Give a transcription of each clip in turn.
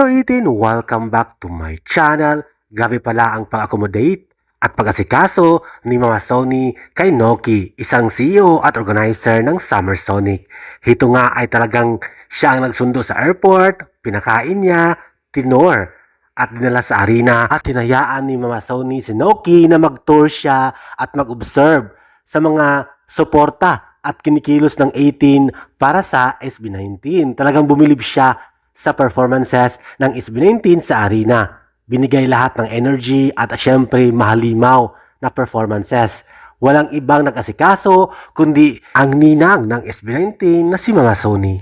Hello 18! Welcome back to my channel. Grabe pala ang pag-accommodate at pag-asikaso ni Mama Sony kay Noki, isang CEO at organizer ng Summer Sonic. Ito nga ay talagang siya ang nagsundo sa airport, pinakain niya, tinor at dinala sa arena at hinayaan ni Mama Sony si Noki na mag-tour siya at mag-observe sa mga suporta at kinikilos ng 18 para sa SB19. Talagang bumilib siya sa performances ng SB19 sa arena. Binigay lahat ng energy at syempre mahalimaw na performances. Walang ibang nag-asikaso kundi ang ninang ng SB19 na si Mama Sony.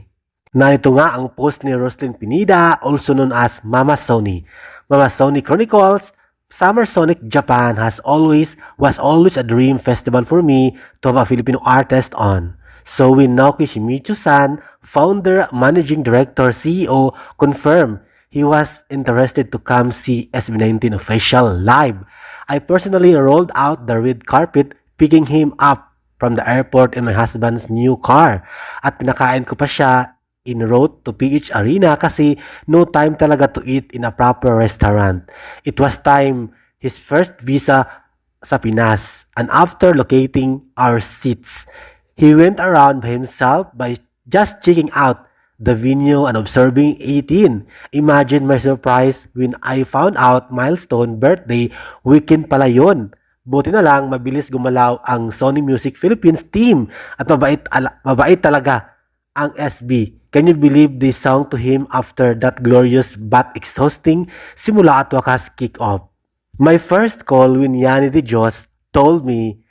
Narito nga ang post ni Roslyn Pineda, also known as Mama Sony. Mama Sony Chronicles, Summer Sonic Japan was always a dream festival for me to have a Filipino artist on. So when Naoki Shimizu-san, founder, managing director, CEO, confirmed he was interested to come see SB19 official live, I personally rolled out the red carpet picking him up from the airport in my husband's new car. At pinakain ko pa siya en route to PH Arena kasi no time talaga to eat in a proper restaurant. It was time his first visa sa Pinas, and after locating our seats, he went around by himself by just checking out the venue and observing 18. Imagine my surprise when I found out milestone birthday weekend pala yun. Buti na lang mabilis gumalaw ang Sony Music Philippines team at mabait talaga ang SB. Can you believe they sang to him after that glorious but exhausting simula at wakas kick-off? My first call when Yanni De Dios told me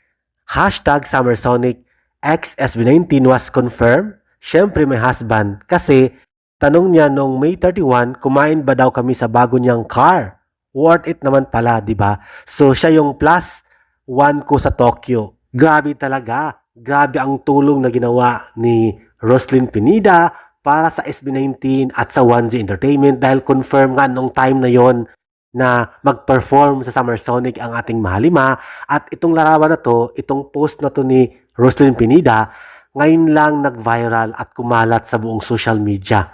#SummerSonic XSB19 was confirmed. Syempre my husband kasi tanong niya nung May 31 kumain ba daw kami sa bago niyang car. Worth it naman pala, di ba? So siya yung +1 ko sa Tokyo. Grabe talaga. Grabe ang tulong na ginawa ni Roslyn Pineda para sa SB19 at sa 1G Entertainment dahil confirm nga nung time na yon na mag-perform sa Summer Sonic ang ating mahalima. At itong larawan na to, itong post na to ni Roslyn Pineda, ngayon lang nag-viral at kumalat sa buong social media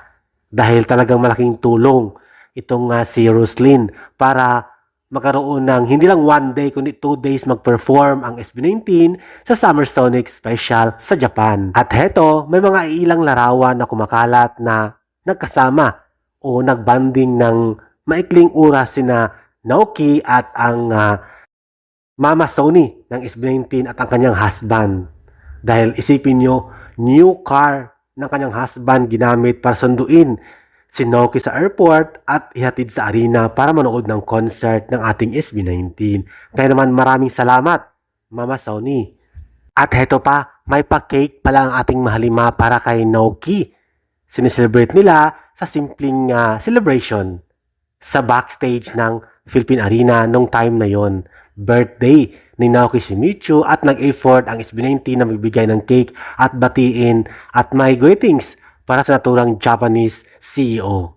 dahil talagang malaking tulong itong si Roslyn para magkaroon ng hindi lang 1 day kundi 2 days mag-perform ang SB19 sa Summer Sonic Special sa Japan. At heto, may mga ilang larawan na kumakalat na nagkasama o nagbanding ng maikling oras sina Naoki at ang Mama Sony ng SB19 at ang kanyang husband. Dahil isipin nyo, new car ng kanyang husband ginamit para sunduin si Naoki sa airport at ihatid sa arena para manood ng concert ng ating SB19. Kaya naman maraming salamat, Mama Sony. At heto pa, may pa-cake pala ang ating mahalima para kay Naoki. Sineselebrate nila sa simpleng celebration sa backstage ng Philippine Arena nung time na yon. Birthday ni Naoki Shimizu at nag-effort ang SB19 na magbigay ng cake at batiin at may greetings para sa naturang Japanese CEO.